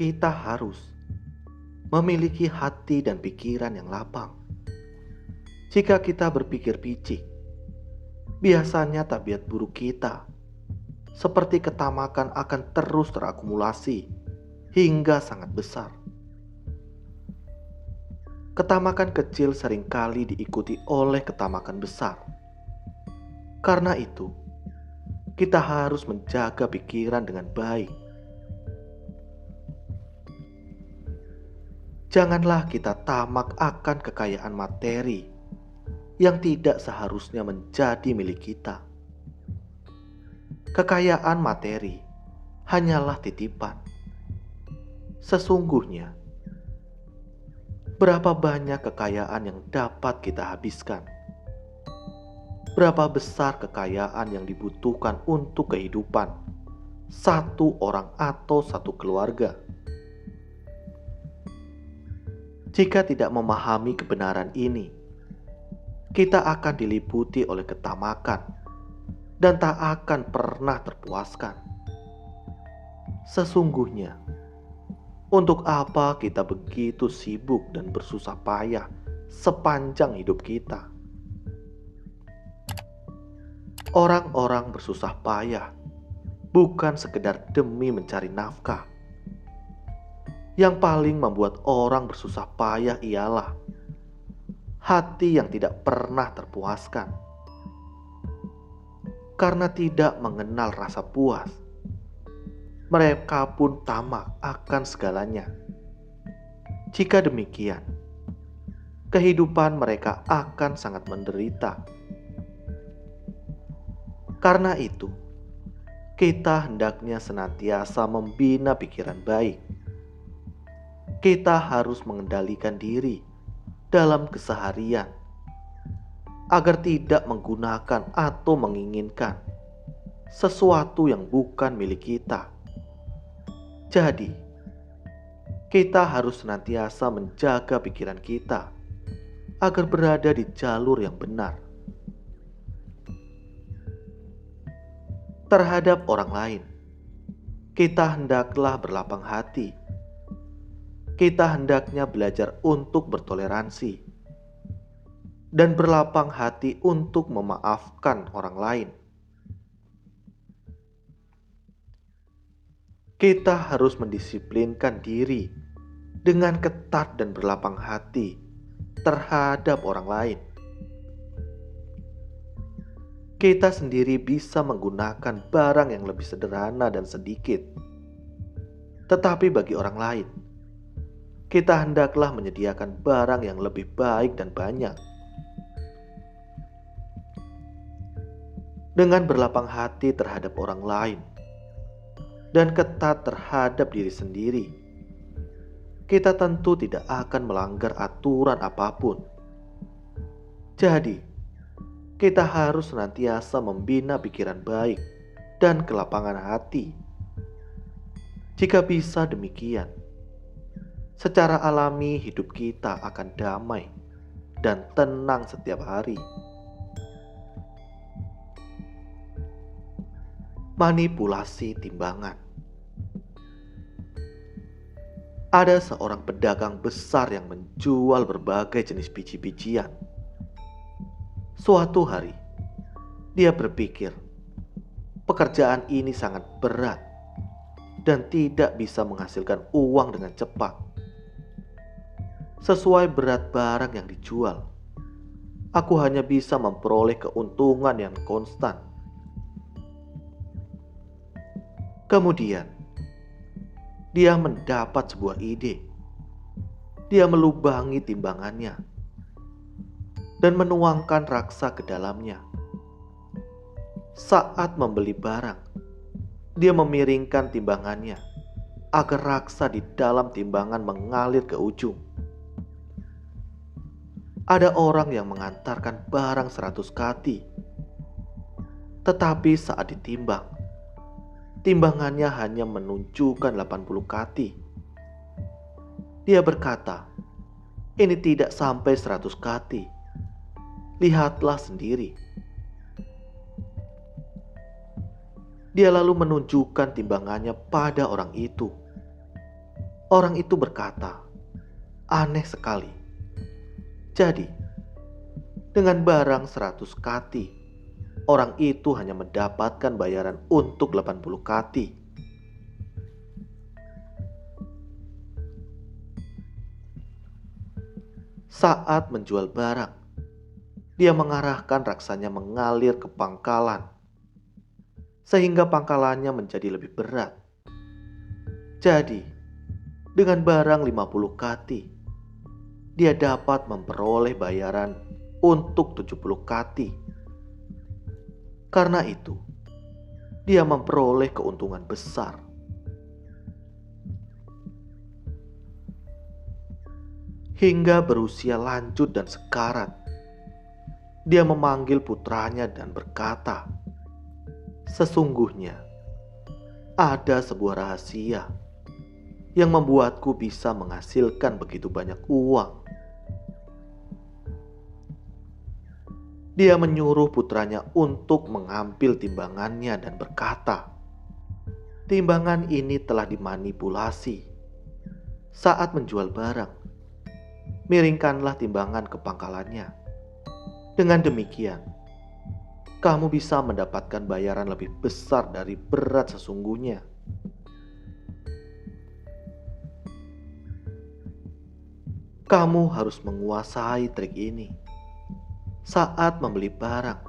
kita harus memiliki hati dan pikiran yang lapang. Jika kita berpikir picik, biasanya tabiat buruk kita, seperti ketamakan, akan terus terakumulasi hingga sangat besar. Ketamakan kecil seringkali diikuti oleh ketamakan besar. Karena itu, kita harus menjaga pikiran dengan baik. Janganlah kita tamak akan kekayaan materi yang tidak seharusnya menjadi milik kita. Kekayaan materi hanyalah titipan. Sesungguhnya, berapa banyak kekayaan yang dapat kita habiskan? Berapa besar kekayaan yang dibutuhkan untuk kehidupan satu orang atau satu keluarga? Jika tidak memahami kebenaran ini, kita akan diliputi oleh ketamakan dan tak akan pernah terpuaskan. Sesungguhnya, untuk apa kita begitu sibuk dan bersusah payah sepanjang hidup kita? Orang-orang bersusah payah bukan sekedar demi mencari nafkah. Yang paling membuat orang bersusah payah ialah hati yang tidak pernah terpuaskan. Karena tidak mengenal rasa puas, mereka pun tamak akan segalanya. Jika demikian, kehidupan mereka akan sangat menderita. Karena itu, kita hendaknya senantiasa membina pikiran baik. Kita harus mengendalikan diri dalam keseharian agar tidak menggunakan atau menginginkan sesuatu yang bukan milik kita. Jadi, kita harus senantiasa menjaga pikiran kita agar berada di jalur yang benar. Terhadap orang lain, kita hendaklah berlapang hati. Kita hendaknya belajar untuk bertoleransi dan berlapang hati untuk memaafkan orang lain. Kita harus mendisiplinkan diri dengan ketat dan berlapang hati terhadap orang lain. Kita sendiri bisa menggunakan barang yang lebih sederhana dan sedikit, tetapi bagi orang lain, kita hendaklah menyediakan barang yang lebih baik dan banyak. Dengan berlapang hati terhadap orang lain dan ketat terhadap diri sendiri, kita tentu tidak akan melanggar aturan apapun. Jadi, kita harus senantiasa membina pikiran baik dan kelapangan hati. Jika bisa demikian, secara alami hidup kita akan damai dan tenang setiap hari. Manipulasi timbangan. Ada seorang pedagang besar yang menjual berbagai jenis biji-bijian. Suatu hari, dia berpikir, pekerjaan ini sangat berat dan tidak bisa menghasilkan uang dengan cepat. Sesuai berat barang yang dijual, aku hanya bisa memperoleh keuntungan yang konstan. Kemudian, dia mendapat sebuah ide. Dia melubangi timbangannya dan menuangkan raksa ke dalamnya. Saat membeli barang, dia memiringkan timbangannya agar raksa di dalam timbangan mengalir ke ujung. Ada orang yang mengantarkan barang 100 kati, tetapi saat ditimbang, timbangannya hanya menunjukkan 80 kati. Dia berkata, "Ini tidak sampai 100 kati. Lihatlah sendiri." Dia lalu menunjukkan timbangannya pada orang itu. Orang itu berkata, "Aneh sekali. Jadi, dengan barang 100 kati, orang itu hanya mendapatkan bayaran untuk 80 kati." Saat menjual barang, dia mengarahkan raksanya mengalir ke pangkalan, sehingga pangkalannya menjadi lebih berat. Jadi, dengan barang 50 kati, dia dapat memperoleh bayaran untuk 70 kati. Karena itu, dia memperoleh keuntungan besar. Hingga berusia lanjut dan sekarat, dia memanggil putranya dan berkata, "Sesungguhnya ada sebuah rahasia yang membuatku bisa menghasilkan begitu banyak uang." Dia menyuruh putranya untuk mengambil timbangannya dan berkata, "Timbangan ini telah dimanipulasi. Saat menjual barang, miringkanlah timbangan ke pangkalannya. Dengan demikian, kamu bisa mendapatkan bayaran lebih besar dari berat sesungguhnya." Kamu harus menguasai trik ini. Saat membeli barang,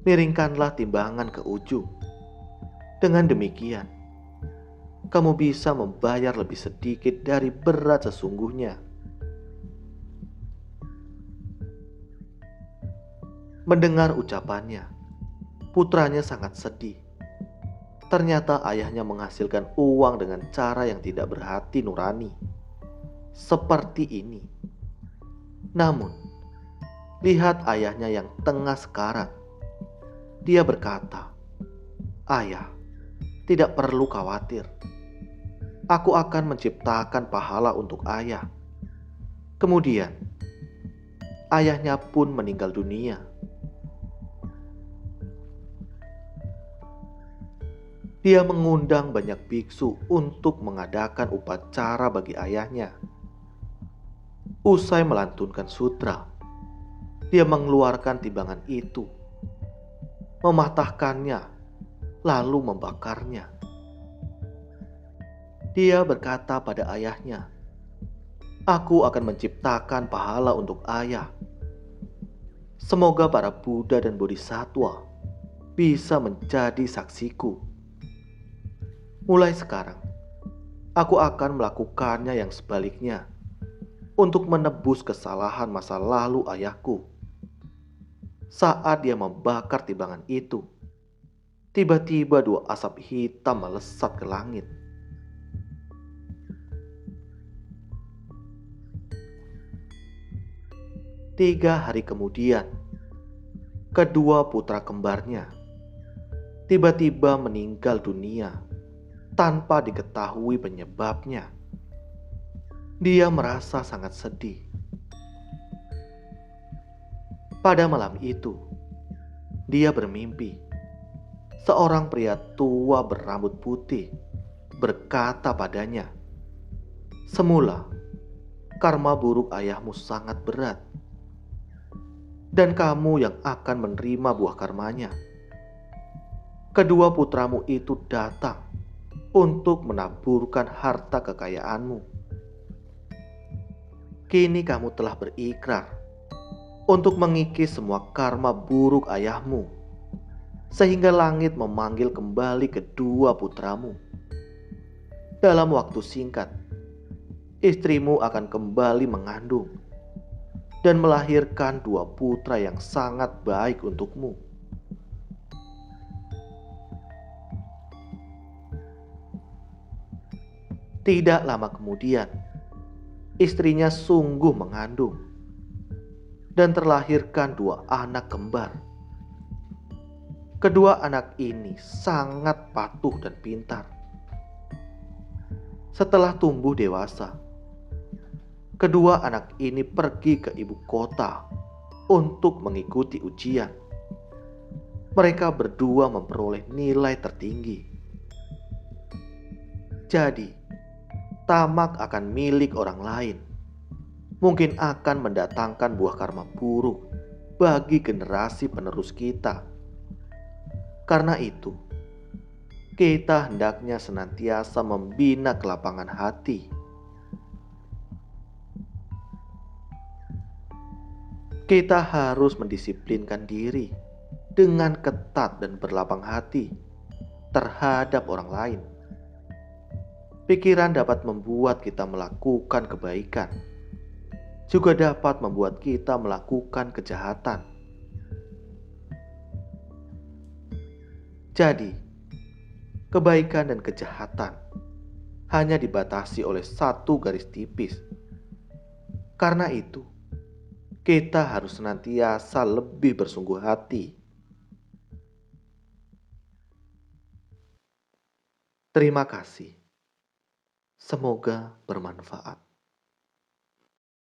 miringkanlah timbangan ke ujung. Dengan demikian, kamu bisa membayar lebih sedikit dari berat sesungguhnya. Mendengar ucapannya, putranya sangat sedih. Ternyata ayahnya menghasilkan uang dengan cara yang tidak berhati nurani, seperti ini. Namun, lihat ayahnya yang tengah sekarat. Dia berkata, "Ayah, tidak perlu khawatir. Aku akan menciptakan pahala untuk ayah." Kemudian, ayahnya pun meninggal dunia. Dia mengundang banyak biksu untuk mengadakan upacara bagi ayahnya. Usai melantunkan sutra, dia mengeluarkan timbangan itu, mematahkannya, lalu membakarnya. Dia berkata pada ayahnya, "Aku akan menciptakan pahala untuk ayah. Semoga para Buddha dan Bodhisattva bisa menjadi saksiku. Mulai sekarang, aku akan melakukannya yang sebaliknya untuk menebus kesalahan masa lalu ayahku." Saat dia membakar timbangan itu, tiba-tiba dua asap hitam melesat ke langit. Tiga hari kemudian, kedua putra kembarnya tiba-tiba meninggal dunia tanpa diketahui penyebabnya. Dia merasa sangat sedih. Pada malam itu, dia bermimpi. Seorang pria tua berambut putih berkata padanya, "Semula, karma buruk ayahmu sangat berat, dan kamu yang akan menerima buah karmanya. Kedua putramu itu datang untuk menaburkan harta kekayaanmu. Kini kamu telah berikrar untuk mengikis semua karma buruk ayahmu, sehingga langit memanggil kembali kedua putramu. Dalam waktu singkat, istrimu akan kembali mengandung dan melahirkan dua putra yang sangat baik untukmu." Tidak lama kemudian, istrinya sungguh mengandung dan terlahirkan dua anak kembar. Kedua anak ini sangat patuh dan pintar. Setelah tumbuh dewasa, kedua anak ini pergi ke ibu kota untuk mengikuti ujian. Mereka berdua memperoleh nilai tertinggi. Jadi, tamak akan milik orang lain, mungkin akan mendatangkan buah karma buruk bagi generasi penerus kita. Karena itu, kita hendaknya senantiasa membina kelapangan hati. Kita harus mendisiplinkan diri dengan ketat dan berlapang hati terhadap orang lain. Pikiran dapat membuat kita melakukan kebaikan, juga dapat membuat kita melakukan kejahatan. Jadi, kebaikan dan kejahatan hanya dibatasi oleh satu garis tipis. Karena itu, kita harus senantiasa lebih bersungguh hati. Terima kasih. Semoga bermanfaat.